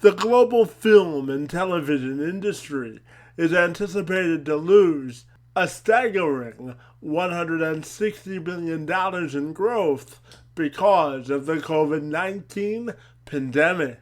The global film and television industry is anticipated to lose a staggering $160 billion in growth because of the COVID 19 pandemic.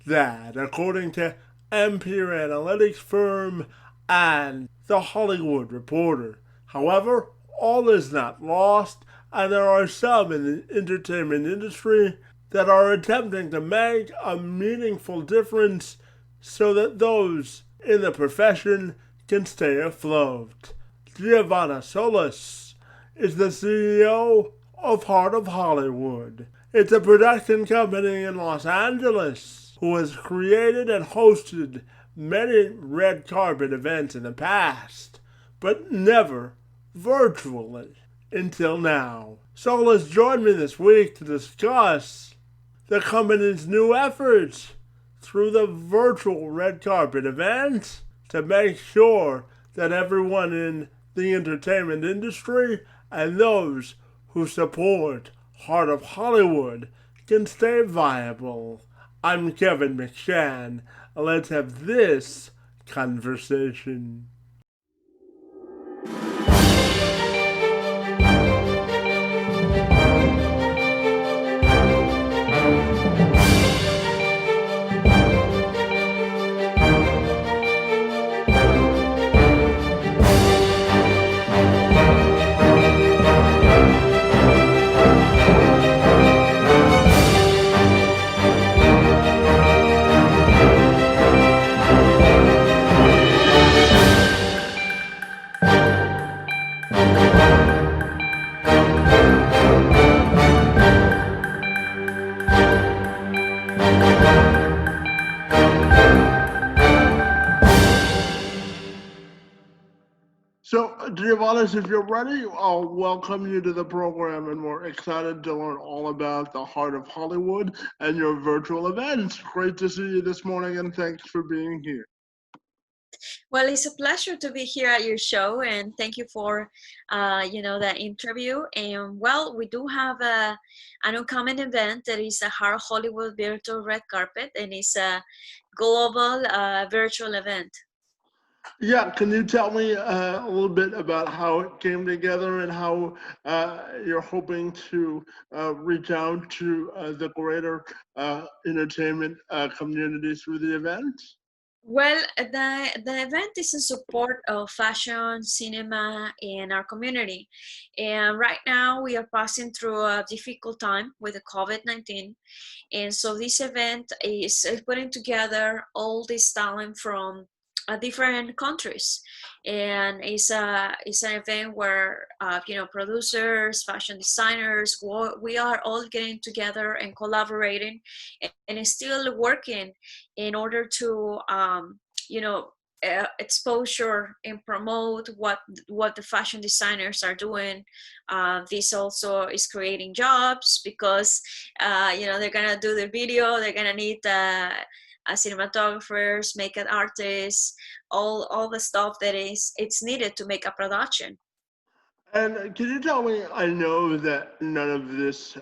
That, according to Ampere analytics firm and The Hollywood Reporter. However, all is not lost, and there are some in the entertainment industry that are attempting to make a meaningful difference so that those in the profession can stay afloat. Giovanna Solis is the CEO of Heart of Hollywood. It's a production company in Los Angeles who has created and hosted many red carpet events in the past, but never virtually until now. Solis joined me this week to discuss the company's new efforts through the virtual red carpet events to make sure that everyone in the entertainment industry and those who support Heart of Hollywood can stay viable. I'm Kevin McShann. Let's have this conversation. So, Giovanna, if you're ready, I'll welcome you to the program, and we're excited to learn all about the Heart of Hollywood and your virtual events. Great to see you this morning, and thanks for being here. Well, it's a pleasure to be here at your show, and thank you for, that interview. And well, we do have an upcoming event that is a Heart of Hollywood virtual red carpet, and it's a global virtual event. Yeah, can you tell me a little bit about how it came together and how you're hoping to reach out to the greater entertainment community through the event? Well, the event is in support of fashion, cinema, and our community. And right now, we are passing through a difficult time with the COVID-19. And so this event is putting together all this talent from different countries, and it's an event where producers, fashion designers, we are all getting together and collaborating, and still working in order to you know exposure and promote what the fashion designers are doing. This also is creating jobs because they're gonna do the video, they're gonna need cinematographers, makeup artists, all the stuff that is it's needed to make a production. And can you tell me? I know that none of this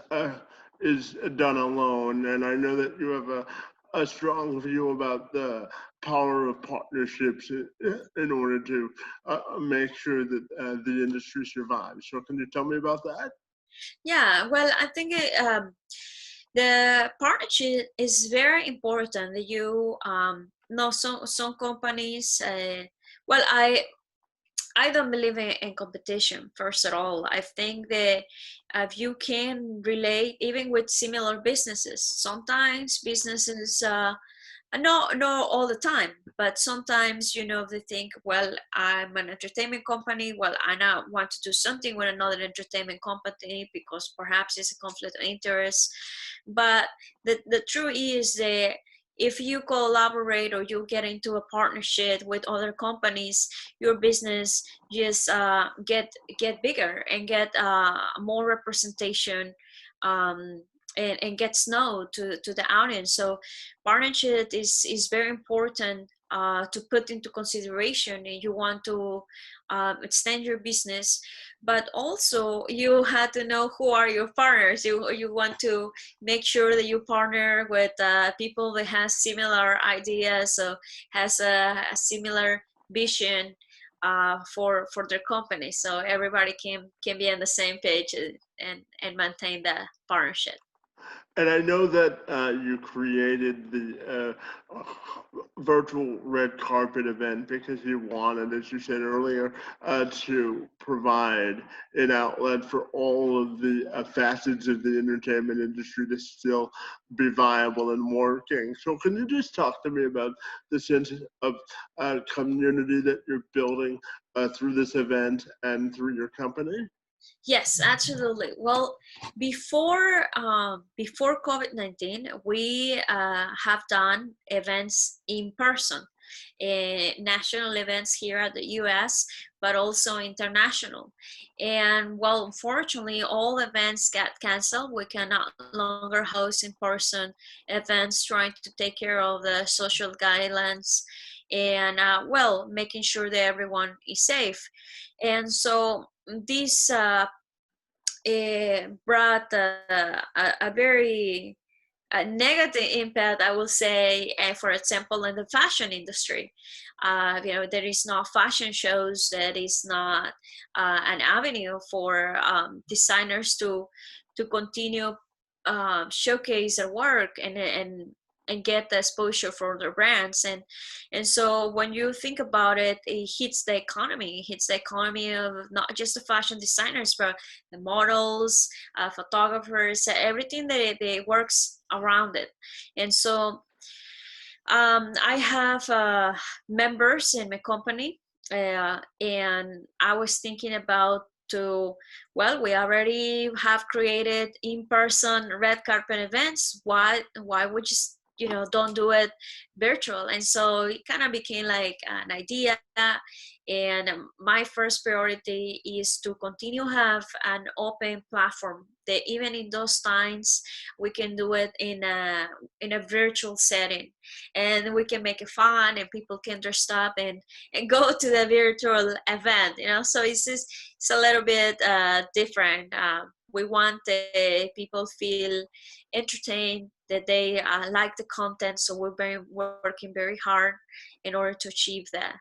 is done alone, and I know that you have a strong view about the power of partnerships in order to make sure that the industry survives. So, can you tell me about that? Yeah, well, I think the partnership is very important. That you know, some companies. Well, I don't believe in competition, first of all. I think that if you can relate, even with similar businesses, sometimes businesses, not all the time, but sometimes, they think, well, I'm an entertainment company. Well, I now want to do something with another entertainment company because perhaps it's a conflict of interest. But the truth is that if you collaborate or you get into a partnership with other companies, your business just get bigger and get more representation, um, and gets known to the audience. So partnership is very important to put into consideration, and you want to extend your business, but also you had to know who are your partners. You want to make sure that you partner with people that has similar ideas, so has a similar vision for their company, so everybody can be on the same page and maintain the partnership. And I know that you created the virtual red carpet event because you wanted, as you said earlier, to provide an outlet for all of the facets of the entertainment industry to still be viable and working. So, can you just talk to me about the sense of community that you're building through this event and through your company? Yes, absolutely. Well, before COVID-19, we have done events in person, national events here at the U.S., but also international. And well, unfortunately, all events got canceled. We can no longer host in person events, trying to take care of the social guidelines, and well, making sure that everyone is safe. And so this brought a very negative impact, I will say, for example, in the fashion industry. There is no fashion shows, that is not an avenue for designers to continue showcase their work and get the exposure for their brands. And so when you think about it, it hits the economy. It hits the economy of not just the fashion designers, but the models, photographers, everything that works around it. And so I have members in my company, and I was thinking about to, well, we already have created in-person red carpet events. Why would don't do it virtual? And so it kind of became like an idea. And my first priority is to continue have an open platform that even in those times we can do it in a virtual setting, and we can make it fun, and people can dress up and go to the virtual event, so it's a little bit different. We want the people feel entertained, that they like the content, so we're working very hard in order to achieve that.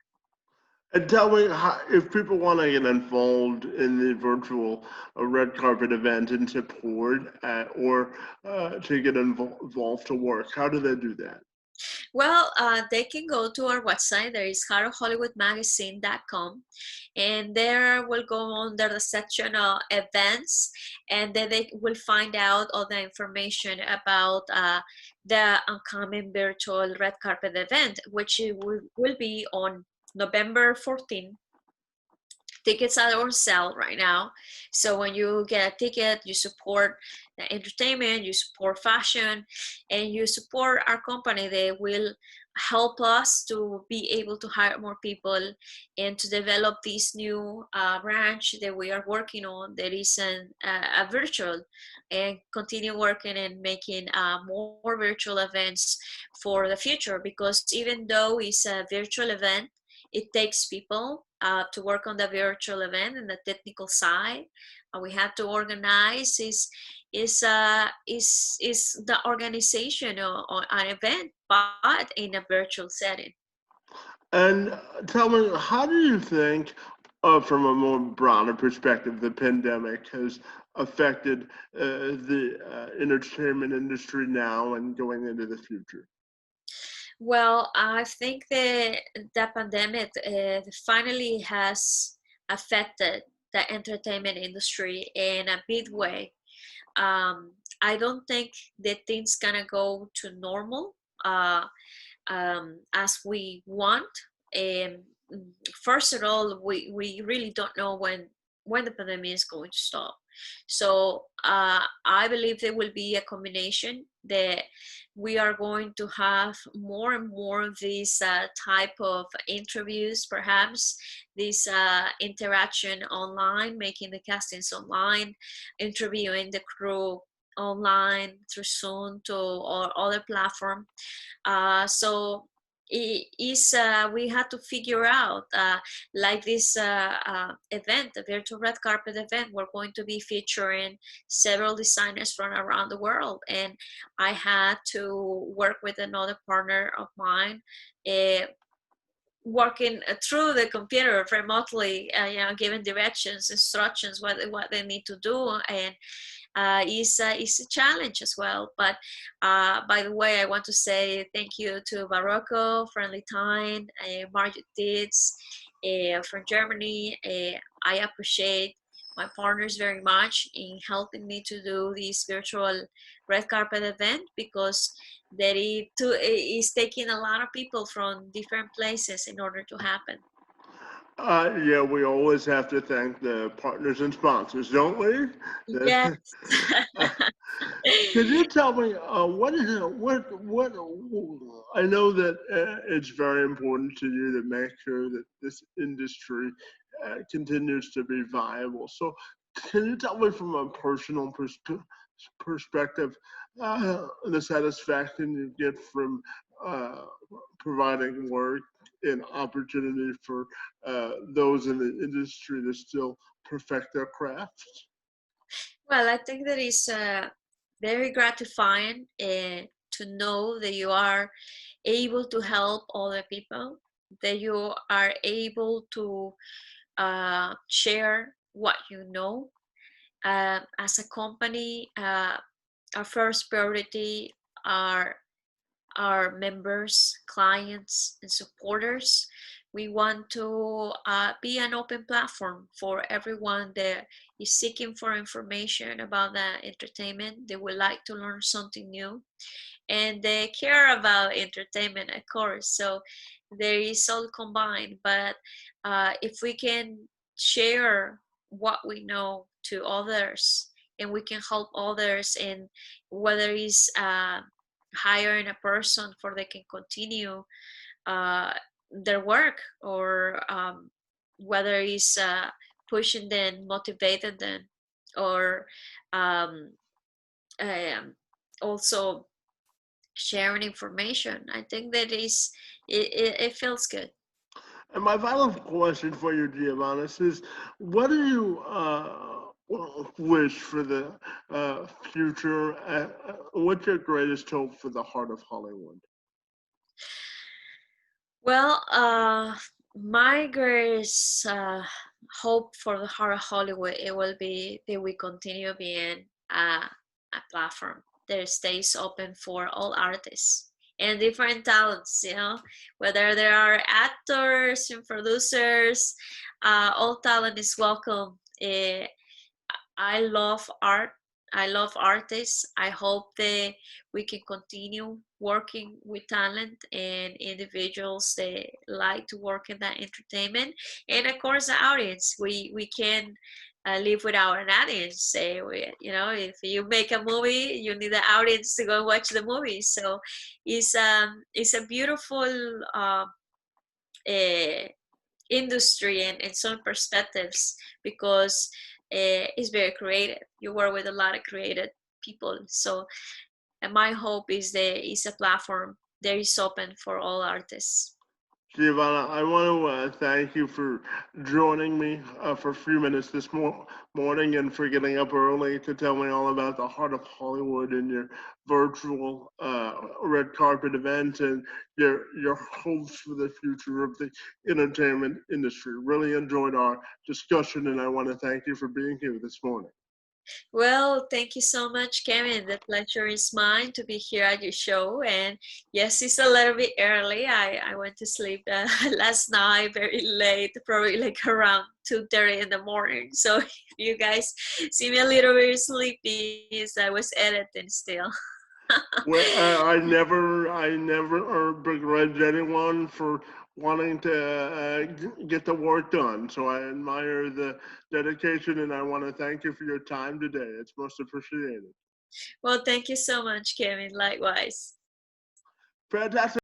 And tell me how, if people want to get involved in the virtual red carpet event and support or to get involved to work, how do they do that? Well, they can go to our website. There is hollywoodmagazine.com, and there will go under the section of events, and then they will find out all the information about the upcoming virtual red carpet event, which will be on November 14th. Tickets are on sale right now, so when you get a ticket, you support the entertainment, you support fashion, and you support our company. They will help us to be able to hire more people and to develop this new branch that we are working on, that is a virtual, and continue working and making more virtual events for the future, because even though it's a virtual event, it takes people to work on the virtual event and the technical side. We have to organize is the organization or an event, but in a virtual setting. And tell me, how do you think, from a more broader perspective, the pandemic has affected the entertainment industry now and going into the future? Well, I think that the pandemic finally has affected the entertainment industry in a big way. I don't think that things gonna go to normal as we want. Um, First of all, we really don't know when the pandemic is going to stop. So I believe there will be a combination that we are going to have more and more of these type of interviews, perhaps this interaction online, making the castings online, interviewing the crew online through Zoom to or other platform. So is we had to figure out like this event, the virtual red carpet event. We're going to be featuring several designers from around the world, and I had to work with another partner of mine, uh, working through the computer remotely, giving directions, instructions, what they need to do, and is a challenge as well. But by the way, I want to say thank you to Barocco, Friendly Time, Margaret Dietz from Germany. I appreciate my partners very much in helping me to do this virtual red carpet event, because that it is taking a lot of people from different places in order to happen. Yeah, we always have to thank the partners and sponsors, don't we? Yes. Uh, Could you tell me what is it? What? I know that it's very important to you to make sure that this industry continues to be viable. So, can you tell me from a personal perspective the satisfaction you get from uh, providing work and opportunity for those in the industry to still perfect their craft? Well, I think that is very gratifying to know that you are able to help other people, that you are able to share what you know. As a company, our first priority are our members, clients, and supporters. We want to be an open platform for everyone that is seeking for information about the entertainment. They would like to learn something new, and they care about entertainment, of course. So there is all combined. But if we can share what we know to others, and we can help others, and whether it's hiring a person for they can continue uh, their work, or whether it's pushing them, motivating them, or um, um, also sharing information. I think that is it feels good. And my final question for you, Giovannis, is what do you wish for the future? What's your greatest hope for the heart of Hollywood? Well, my greatest hope for the heart of Hollywood, it will be that we continue being a platform that stays open for all artists and different talents. Whether there are actors and producers, all talent is welcome. I love art. I love artists. I hope that we can continue working with talent and individuals that like to work in that entertainment. And of course, the audience. We can live without an audience. If you make a movie, you need the audience to go watch the movie. So it's a beautiful uh, industry and some perspectives, because it's very creative. You work with a lot of creative people. So and my hope is that it's a platform that is open for all artists. Giovanna, I want to thank you for joining me for a few minutes this morning and for getting up early to tell me all about the Heart of Hollywood and your virtual red carpet event and your hopes for the future of the entertainment industry. Really enjoyed our discussion, and I want to thank you for being here this morning. Well, thank you so much, Kevin. The pleasure is mine to be here at your show. And yes, it's a little bit early. I went to sleep last night very late, probably like around 2:30 in the morning. So if you guys see me a little bit sleepy, is I was editing still. Well, I never begrudge anyone for wanting to get the work done. So I admire the dedication, and I want to thank you for your time today. It's most appreciated. Well, thank you so much, Kevin. Likewise. Fantastic.